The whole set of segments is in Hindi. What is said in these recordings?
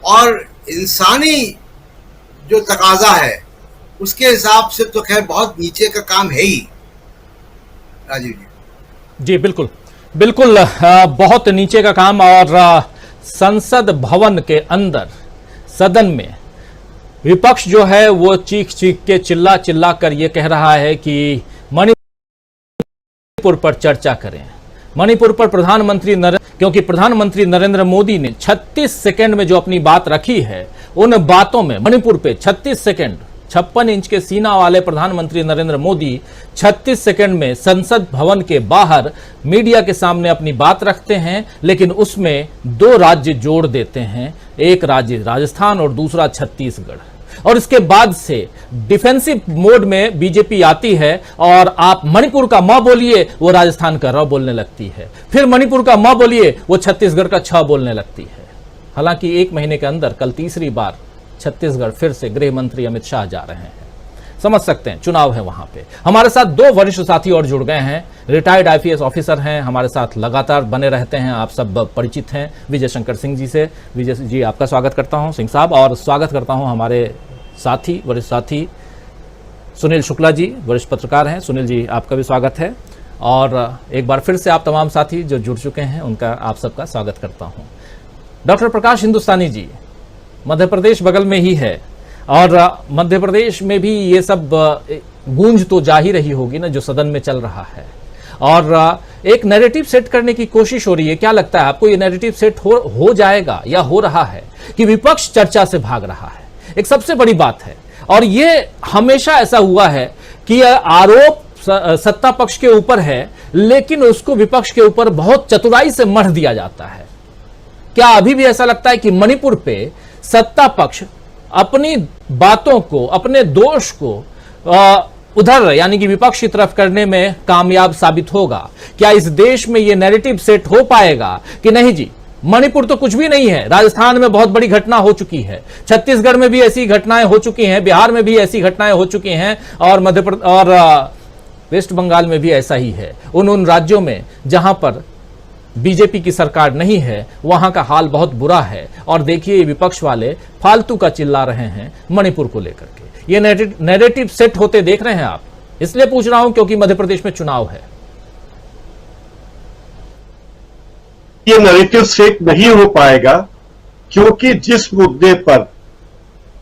और इंसानी जो तकाजा है उसके हिसाब से तो खैर बहुत नीचे का काम है ही। राजीव जी। जी बिल्कुल बिल्कुल, बहुत नीचे का काम। और संसद भवन के अंदर सदन में विपक्ष जो है वो चीख चीख के चिल्ला चिल्ला कर ये कह रहा है कि मणिपुर पर चर्चा करें, मणिपुर पर क्योंकि प्रधानमंत्री नरेंद्र मोदी ने 36 सेकंड में जो अपनी बात रखी है, उन बातों में मणिपुर पे 36 सेकंड, 56 इंच के सीना वाले प्रधानमंत्री नरेंद्र मोदी 36 सेकंड में संसद भवन के बाहर मीडिया के सामने अपनी बात रखते हैं, लेकिन उसमें 2 राज्य जोड़ देते हैं, एक राज्य राजस्थान और दूसरा छत्तीसगढ़। और इसके बाद से डिफेंसिव मोड में बीजेपी आती है और आप मणिपुर का म बोलिए, वो राजस्थान का र बोलने लगती है, फिर मणिपुर का म बोलिए, वो छत्तीसगढ़ का छ बोलने लगती है। हालांकि 1 महीने के अंदर कल तीसरी बार छत्तीसगढ़ फिर से गृह मंत्री अमित शाह जा रहे हैं। समझ सकते हैं, चुनाव है वहां पे। हमारे साथ 2 वरिष्ठ साथी और जुड़ गए हैं, रिटायर्ड आईपीएस ऑफिसर हैं, हमारे साथ लगातार बने रहते हैं, आप सब परिचित हैं विजय शंकर सिंह जी से। विजय जी आपका स्वागत करता हूं सिंह साहब, और स्वागत करता हूं हमारे साथी, वरिष्ठ साथी सुनील शुक्ला जी, वरिष्ठ पत्रकार हैं। सुनील जी आपका भी स्वागत है, और एक बार फिर से आप तमाम साथी जो जुड़ चुके हैं उनका आप सबका स्वागत करता हूं। डॉक्टर प्रकाश हिंदुस्तानी जी, मध्य प्रदेश बगल में ही है, और मध्य प्रदेश में भी ये सब गूंज तो जा ही रही होगी ना जो सदन में चल रहा है, और एक नैरेटिव सेट करने की कोशिश हो रही है। क्या लगता है आपको, ये नैरेटिव सेट हो जाएगा या हो रहा है कि विपक्ष चर्चा से भाग रहा है? एक सबसे बड़ी बात है, और ये हमेशा ऐसा हुआ है कि आरोप सत्ता पक्ष के ऊपर है, लेकिन उसको विपक्ष के ऊपर बहुत चतुराई से मढ़ दिया जाता है। क्या अभी भी ऐसा लगता है कि मणिपुर पे सत्ता पक्ष अपनी बातों को, अपने दोष को उधर यानी कि विपक्ष की तरफ करने में कामयाब साबित होगा? क्या इस देश में यह नैरेटिव सेट हो पाएगा कि नहीं जी, मणिपुर तो कुछ भी नहीं है, राजस्थान में बहुत बड़ी घटना हो चुकी है, छत्तीसगढ़ में भी ऐसी घटनाएं हो चुकी हैं, बिहार में भी ऐसी घटनाएं हो चुकी हैं, और मध्य प्रदेश और वेस्ट बंगाल में भी ऐसा ही है। उन राज्यों में जहां पर बीजेपी की सरकार नहीं है वहां का हाल बहुत बुरा है। और देखिए विपक्ष वाले फालतू का चिल्ला रहे हैं मणिपुर को लेकर के। ये नैरेटिव सेट होते देख रहे हैं आप? इसलिए पूछ रहा हूं क्योंकि मध्य प्रदेश में चुनाव है। ये नैरेटिव सेट नहीं हो पाएगा, क्योंकि जिस मुद्दे पर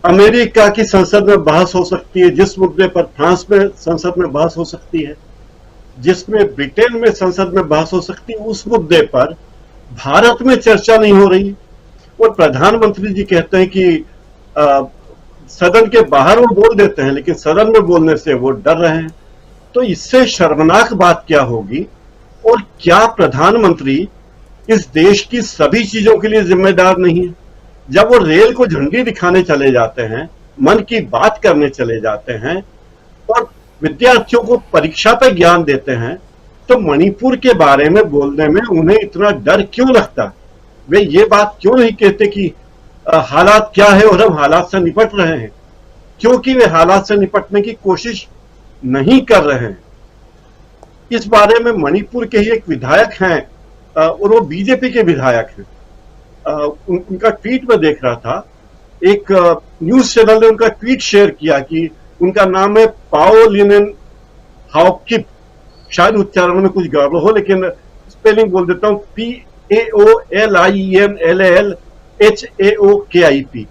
अमेरिका की संसद में बहस हो सकती है, जिस मुद्दे पर फ्रांस में संसद में बहस हो सकती है, जिसमें ब्रिटेन में संसद में बहस हो सकती है, उस मुद्दे पर भारत में चर्चा नहीं हो रही। और प्रधानमंत्री जी कहते हैं कि सदन के बाहर वो बोल देते हैं, लेकिन सदन में बोलने से वो डर रहे हैं। तो इससे शर्मनाक बात क्या होगी? और क्या प्रधानमंत्री इस देश की सभी चीजों के लिए जिम्मेदार नहीं है? जब वो रेल को झंडी दिखाने चले जाते हैं, मन की बात करने चले जाते हैं, और विद्यार्थियों को परीक्षा पे ज्ञान देते हैं, तो मणिपुर के बारे में बोलने में उन्हें इतना डर क्यों लगता? वे ये बात क्यों नहीं कहते कि हालात क्या है और हम हालात से निपट रहे हैं? क्योंकि वे हालात से निपटने की कोशिश नहीं कर रहे हैं। इस बारे में मणिपुर के ही एक विधायक हैं, और वो बीजेपी के विधायक हैं। उनका ट्वीट में देख रहा था, एक न्यूज चैनल ने उनका ट्वीट शेयर किया कि उनका नाम है पाओलिनन हाउकिप, शायद उच्चारण में कुछ गड़बड़ हो, लेकिन स्पेलिंग बोल देता हूं, PAOLINLLHAOKIP।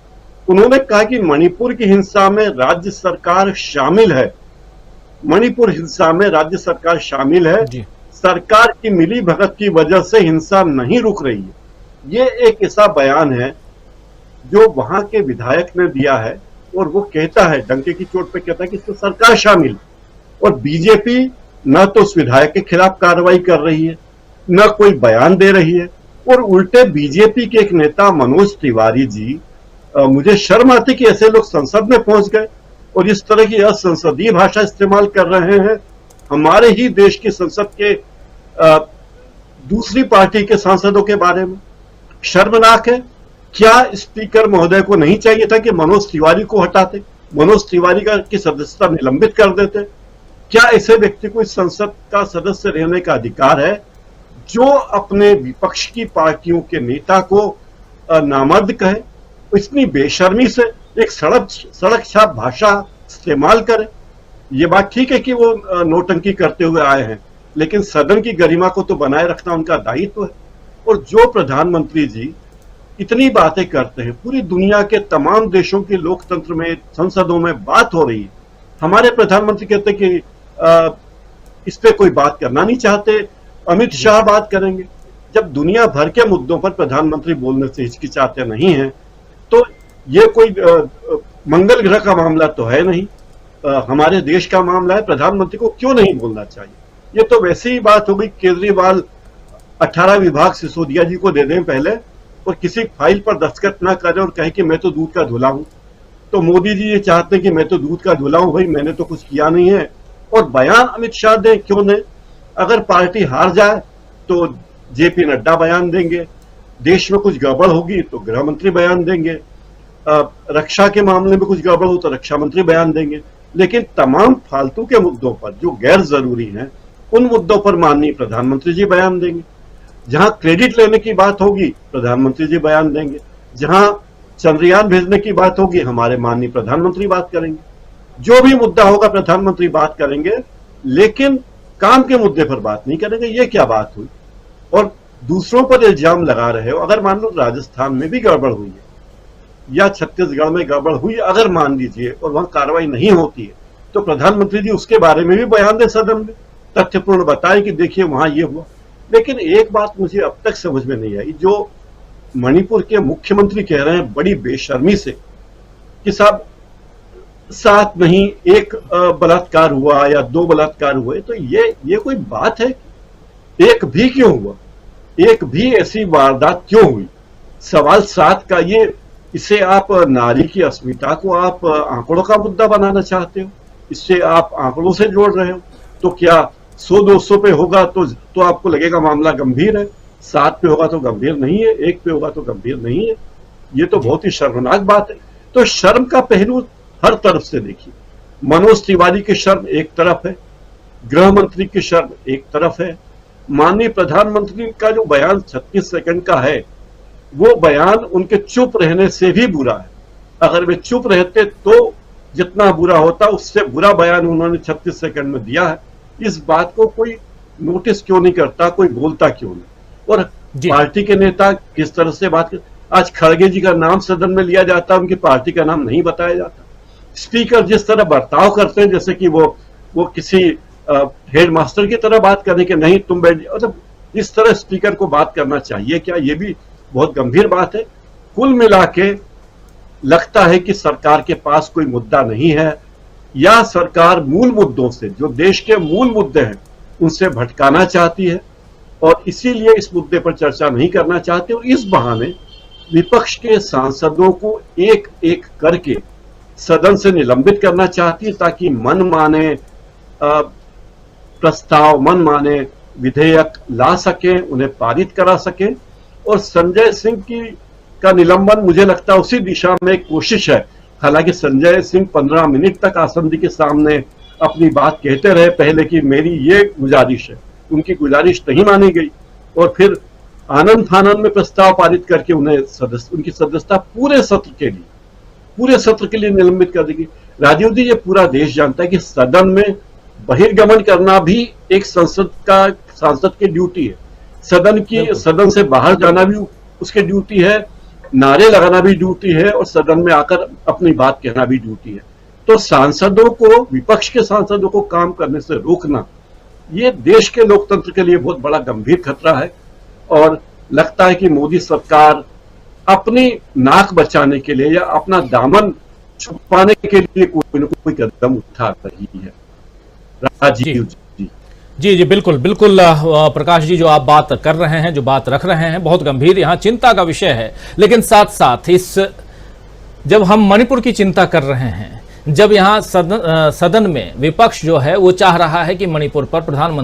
उन्होंने कहा कि मणिपुर की हिंसा में राज्य सरकार शामिल है, मणिपुर हिंसा में राज्य सरकार शामिल है, सरकार की मिली भगत की वजह से हिंसा नहीं रुक रही है। ये एक ऐसा बयान है जो वहां के विधायक ने दिया है, और वो कहता है, डंके की चोट पे कहता है कि इसमें सरकार शामिल, और बीजेपी न तो उस विधायक के खिलाफ कार्रवाई कर रही है, न कोई बयान दे रही है। और उल्टे बीजेपी के एक नेता मनोज तिवारी जी, मुझे शर्म आती कि ऐसे लोग संसद में पहुंच गए और इस तरह की असंसदीय भाषा इस्तेमाल कर रहे हैं हमारे ही देश की संसद के दूसरी पार्टी के सांसदों के बारे में। शर्मनाक है। क्या स्पीकर महोदय को नहीं चाहिए था कि मनोज तिवारी को हटाते, मनोज तिवारी की सदस्यता निलंबित कर देते? क्या ऐसे व्यक्ति को इस संसद का सदस्य रहने का अधिकार है जो अपने विपक्ष की पार्टियों के नेता को नामर्द कहे, इतनी बेशर्मी से एक सड़क छाप भाषा इस्तेमाल करे। ये बात ठीक है कि वो नौटंकी करते हुए आए हैं, लेकिन सदन की गरिमा को तो बनाए रखना उनका दायित्व है। और जो प्रधानमंत्री जी इतनी बातें करते हैं, पूरी दुनिया के तमाम देशों के लोकतंत्र में, संसदों में बात हो रही है, हमारे प्रधानमंत्री कहते हैं कि इस पे कोई बात करना नहीं चाहते, अमित शाह बात करेंगे। जब दुनिया भर के मुद्दों पर प्रधानमंत्री बोलने से हिचकिचाते नहीं हैं, तो ये कोई मंगल ग्रह का मामला तो है नहीं, हमारे देश का मामला है। प्रधानमंत्री को क्यों नहीं बोलना चाहिए? ये तो वैसे ही बात हो गई, केजरीवाल 18 विभाग सिसोदिया जी को दे दें पहले, और किसी फाइल पर दस्तखत ना करें और कहे कि मैं तो दूध का धुला हूं। तो मोदी जी ये चाहते हैं कि मैं तो दूध का धुला हूं, भाई मैंने तो कुछ किया नहीं है। और बयान अमित शाह दें, क्यों नहीं? अगर पार्टी हार जाए तो जेपी नड्डा बयान देंगे, देश में कुछ गड़बड़ होगी तो गृह मंत्री बयान देंगे, रक्षा के मामले में कुछ गड़बड़ हो तो रक्षा मंत्री बयान देंगे। लेकिन तमाम फालतू के मुद्दों पर जो गैर जरूरी हैं, उन मुद्दों पर माननीय प्रधानमंत्री जी बयान देंगे। जहां क्रेडिट लेने की बात होगी, प्रधानमंत्री जी बयान देंगे। जहां चंद्रयान भेजने की बात होगी, हमारे माननीय प्रधानमंत्री बात करेंगे। जो भी मुद्दा होगा प्रधानमंत्री बात करेंगे, लेकिन काम के मुद्दे पर बात नहीं करेंगे। ये क्या बात हुई? और दूसरों पर इल्जाम लगा रहे हो। अगर मान लो राजस्थान में भी गड़बड़ हुई है या छत्तीसगढ़ में गड़बड़ हुई, अगर मान लीजिए, और वहां कार्रवाई नहीं होती है, तो प्रधानमंत्री जी उसके बारे में भी बयान दें सदन में, तथ्यपूर्ण बताएं कि देखिए वहां ये हुआ। लेकिन एक बात मुझे अब तक समझ में नहीं आई, जो मणिपुर के मुख्यमंत्री कह रहे हैं बड़ी बेशर्मी से कि साहब साथ नहीं, एक बलात्कार हुआ या 2 बलात्कार हुए, तो ये कोई बात है? एक भी क्यों हुआ? एक भी ऐसी वारदात क्यों हुई? सवाल 7 का ये, इसे आप नारी की अस्मिता को आप आंकड़ों का मुद्दा बनाना चाहते हो, इससे आप आंकड़ों से जोड़ रहे हो। तो क्या 100-200 पे होगा तो आपको लगेगा मामला गंभीर है, 7 पे होगा तो गंभीर नहीं है, 1 पे होगा तो गंभीर नहीं है। ये तो बहुत ही शर्मनाक बात है। तो शर्म का पहलू हर तरफ से देखिए। मनोज तिवारी की शर्म एक तरफ है, गृह मंत्री की शर्म एक तरफ है, माननीय प्रधानमंत्री का जो बयान 36 सेकंड का है, वो बयान उनके चुप रहने से भी बुरा है। अगर वे चुप रहते तो जितना बुरा होता, उससे बुरा बयान उन्होंने 36 सेकंड में दिया है। इस बात को कोई नोटिस क्यों नहीं करता, कोई बोलता क्यों नहीं? और पार्टी के नेता किस तरह से बात कर, आज खड़गे जी का नाम सदन में लिया जाता, उनकी पार्टी का नाम नहीं बताया जाता। स्पीकर जिस तरह बर्ताव करते हैं, जैसे कि वो किसी हेड मास्टर की तरह बात करने के, नहीं तुम बैठ, मतलब इस तरह स्पीकर को बात करना चाहिए क्या? ये भी बहुत गंभीर बात है। कुल मिला के लगता है कि सरकार के पास कोई मुद्दा नहीं है, या सरकार मूल मुद्दों से, जो देश के मूल मुद्दे हैं, उनसे भटकाना चाहती है और इसीलिए इस मुद्दे पर चर्चा नहीं करना चाहते। और इस बहाने विपक्ष के सांसदों को एक एक करके सदन से निलंबित करना चाहती है, ताकि मनमाने प्रस्ताव, मनमाने विधेयक ला सके, उन्हें पारित करा सके। और संजय सिंह का निलंबन मुझे लगता है उसी दिशा में एक कोशिश है। हालांकि संजय सिंह 15 मिनट तक आसंदी के सामने अपनी बात कहते रहे पहले कि मेरी ये गुजारिश है, उनकी गुजारिश नहीं मानी गई, और फिर आनंद फानंद में प्रस्ताव पारित करके उन्हें उनकी सदस्यता पूरे सत्र के लिए निलंबित कर देगी। राजीव जी, ये पूरा देश जानता है कि सदन में बहिर्गमन करना भी एक सांसद की ड्यूटी है, सदन से बाहर जाना भी उसकी ड्यूटी है, नारे लगाना भी ड्यूटी है, और सदन में आकर अपनी बात कहना भी ड्यूटी है। तो सांसदों को, विपक्ष के सांसदों को काम करने से रोकना, ये देश के लोकतंत्र के लिए बहुत बड़ा गंभीर खतरा है। और लगता है कि मोदी सरकार अपनी नाक बचाने के लिए या अपना दामन छुपाने के लिए कोई न कोई कदम उठा रही है। राजीव जी, बिल्कुल प्रकाश जी, जो आप बात कर रहे हैं, जो बात रख रहे हैं, बहुत गंभीर यहाँ चिंता का विषय है। लेकिन साथ साथ जब हम मणिपुर की चिंता कर रहे हैं, जब यहाँ सदन में विपक्ष जो है वो चाह रहा है कि मणिपुर पर प्रधानमंत्री